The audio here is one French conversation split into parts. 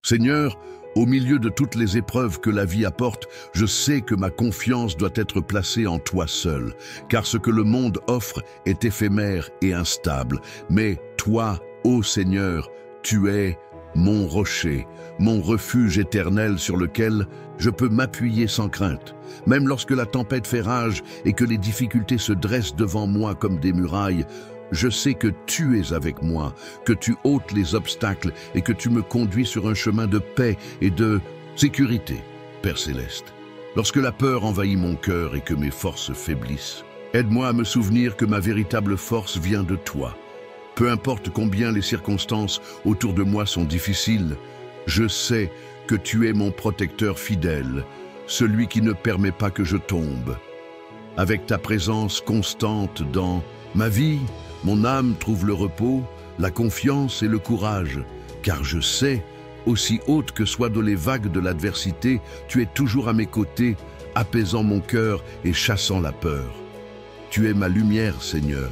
Seigneur, au milieu de toutes les épreuves que la vie apporte, je sais que ma confiance doit être placée en toi seul, car ce que le monde offre est éphémère et instable. Mais toi, ô Seigneur, tu es mon rocher, mon refuge éternel sur lequel je peux m'appuyer sans crainte. Même lorsque la tempête fait rage et que les difficultés se dressent devant moi comme des murailles, je sais que tu es avec moi, que tu ôtes les obstacles et que tu me conduis sur un chemin de paix et de sécurité, Père Céleste. Lorsque la peur envahit mon cœur et que mes forces faiblissent, aide-moi à me souvenir que ma véritable force vient de toi. Peu importe combien les circonstances autour de moi sont difficiles, je sais que tu es mon protecteur fidèle, celui qui ne permet pas que je tombe. Avec ta présence constante dans ma vie, mon âme trouve le repos, la confiance et le courage, car je sais, aussi hautes que soient les vagues de l'adversité, tu es toujours à mes côtés, apaisant mon cœur et chassant la peur. Tu es ma lumière, Seigneur.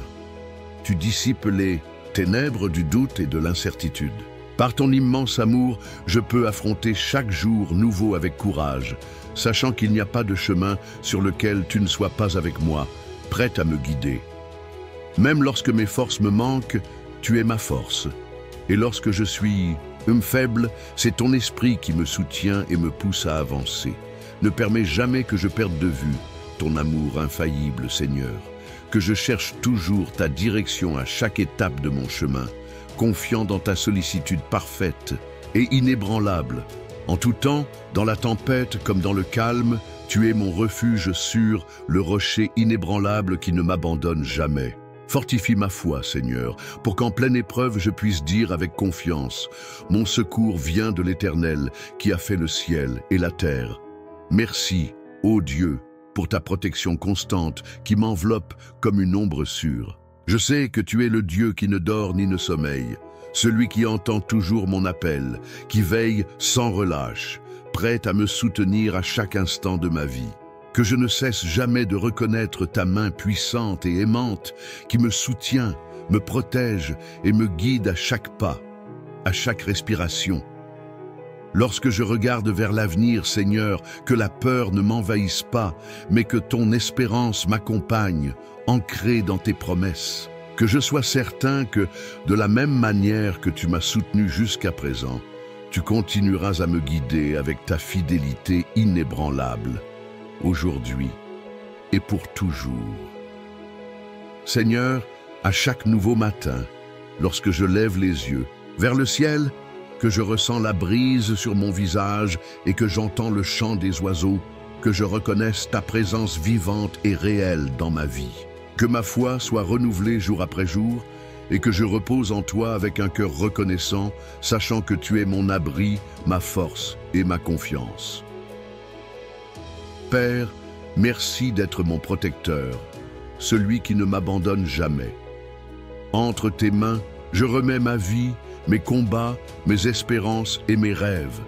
Tu dissipes les ténèbres du doute et de l'incertitude. Par ton immense amour, je peux affronter chaque jour nouveau avec courage, sachant qu'il n'y a pas de chemin sur lequel tu ne sois pas avec moi, prête à me guider. Même lorsque mes forces me manquent, tu es ma force. Et lorsque je suis faible, c'est ton esprit qui me soutient et me pousse à avancer. Ne permets jamais que je perde de vue ton amour infaillible, Seigneur, que je cherche toujours ta direction à chaque étape de mon chemin, confiant dans ta sollicitude parfaite et inébranlable. En tout temps, dans la tempête comme dans le calme, tu es mon refuge sûr, le rocher inébranlable qui ne m'abandonne jamais. Fortifie ma foi, Seigneur, pour qu'en pleine épreuve je puisse dire avec confiance: mon secours vient de l'Éternel qui a fait le ciel et la terre. Merci, ô Dieu, pour ta protection constante qui m'enveloppe comme une ombre sûre. Je sais que tu es le Dieu qui ne dort ni ne sommeille, celui qui entend toujours mon appel, qui veille sans relâche, prêt à me soutenir à chaque instant de ma vie. Que je ne cesse jamais de reconnaître ta main puissante et aimante qui me soutient, me protège et me guide à chaque pas, à chaque respiration. Lorsque je regarde vers l'avenir, Seigneur, que la peur ne m'envahisse pas, mais que ton espérance m'accompagne, ancrée dans tes promesses. Que je sois certain que, de la même manière que tu m'as soutenu jusqu'à présent, tu continueras à me guider avec ta fidélité inébranlable, aujourd'hui et pour toujours. Seigneur, à chaque nouveau matin, lorsque je lève les yeux vers le ciel, que je ressens la brise sur mon visage et que j'entends le chant des oiseaux, que je reconnaisse ta présence vivante et réelle dans ma vie. Que ma foi soit renouvelée jour après jour et que je repose en toi avec un cœur reconnaissant, sachant que tu es mon abri, ma force et ma confiance. Père, merci d'être mon protecteur, celui qui ne m'abandonne jamais. Entre tes mains, je remets ma vie, mes combats, mes espérances et mes rêves.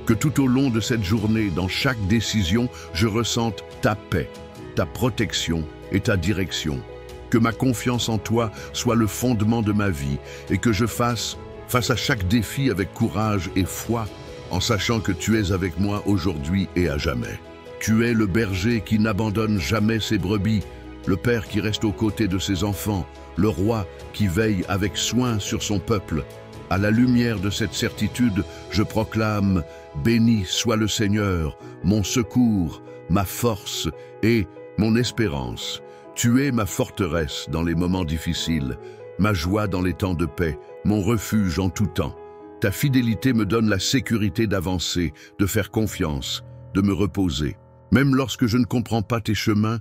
Que tout au long de cette journée, dans chaque décision, je ressente ta paix, ta protection et ta direction. Que ma confiance en toi soit le fondement de ma vie et que je fasse face à chaque défi avec courage et foi, en sachant que tu es avec moi aujourd'hui et à jamais. Tu es le berger qui n'abandonne jamais ses brebis, le père qui reste aux côtés de ses enfants, le roi qui veille avec soin sur son peuple. À la lumière de cette certitude, je proclame: béni soit le Seigneur, mon secours, ma force et mon espérance. Tu es ma forteresse dans les moments difficiles, ma joie dans les temps de paix, mon refuge en tout temps. Ta fidélité me donne la sécurité d'avancer, de faire confiance, de me reposer. Même lorsque je ne comprends pas tes chemins,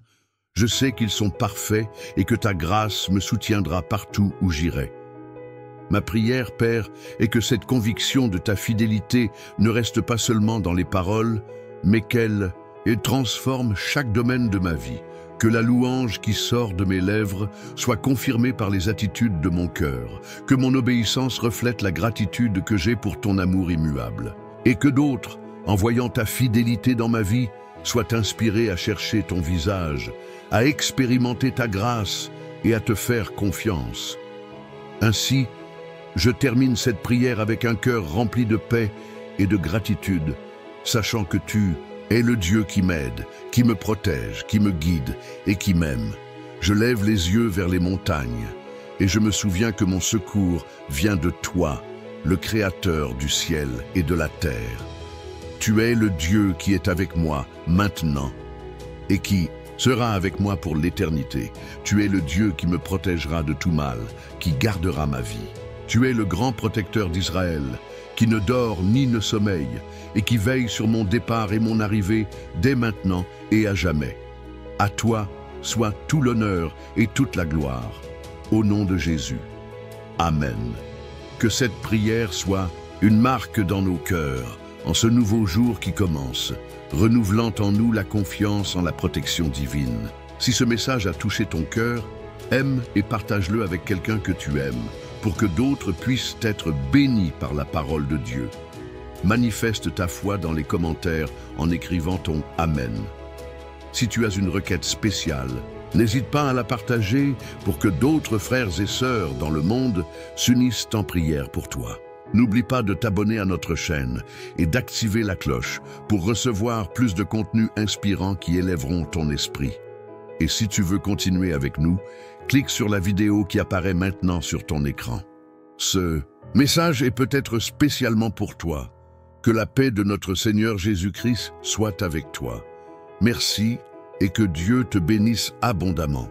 je sais qu'ils sont parfaits et que ta grâce me soutiendra partout où j'irai. Ma prière, Père, est que cette conviction de ta fidélité ne reste pas seulement dans les paroles, mais qu'elle transforme chaque domaine de ma vie. Que la louange qui sort de mes lèvres soit confirmée par les attitudes de mon cœur. Que mon obéissance reflète la gratitude que j'ai pour ton amour immuable. Et que d'autres, en voyant ta fidélité dans ma vie, soient inspirés à chercher ton visage, à expérimenter ta grâce et à te faire confiance. Ainsi, je termine cette prière avec un cœur rempli de paix et de gratitude, sachant que tu es le Dieu qui m'aide, qui me protège, qui me guide et qui m'aime. Je lève les yeux vers les montagnes et je me souviens que mon secours vient de toi, le Créateur du ciel et de la terre. Tu es le Dieu qui est avec moi maintenant et qui sera avec moi pour l'éternité. Tu es le Dieu qui me protégera de tout mal, qui gardera ma vie. Tu es le grand protecteur d'Israël, qui ne dort ni ne sommeille, et qui veille sur mon départ et mon arrivée dès maintenant et à jamais. À toi soit tout l'honneur et toute la gloire. Au nom de Jésus. Amen. Que cette prière soit une marque dans nos cœurs, en ce nouveau jour qui commence, renouvelant en nous la confiance en la protection divine. Si ce message a touché ton cœur, aime et partage-le avec quelqu'un que tu aimes, pour que d'autres puissent être bénis par la parole de Dieu. Manifeste ta foi dans les commentaires en écrivant ton Amen. Si tu as une requête spéciale, n'hésite pas à la partager pour que d'autres frères et sœurs dans le monde s'unissent en prière pour toi. N'oublie pas de t'abonner à notre chaîne et d'activer la cloche pour recevoir plus de contenus inspirants qui élèveront ton esprit. Et si tu veux continuer avec nous, clique sur la vidéo qui apparaît maintenant sur ton écran. Ce message est peut-être spécialement pour toi. Que la paix de notre Seigneur Jésus-Christ soit avec toi. Merci et que Dieu te bénisse abondamment.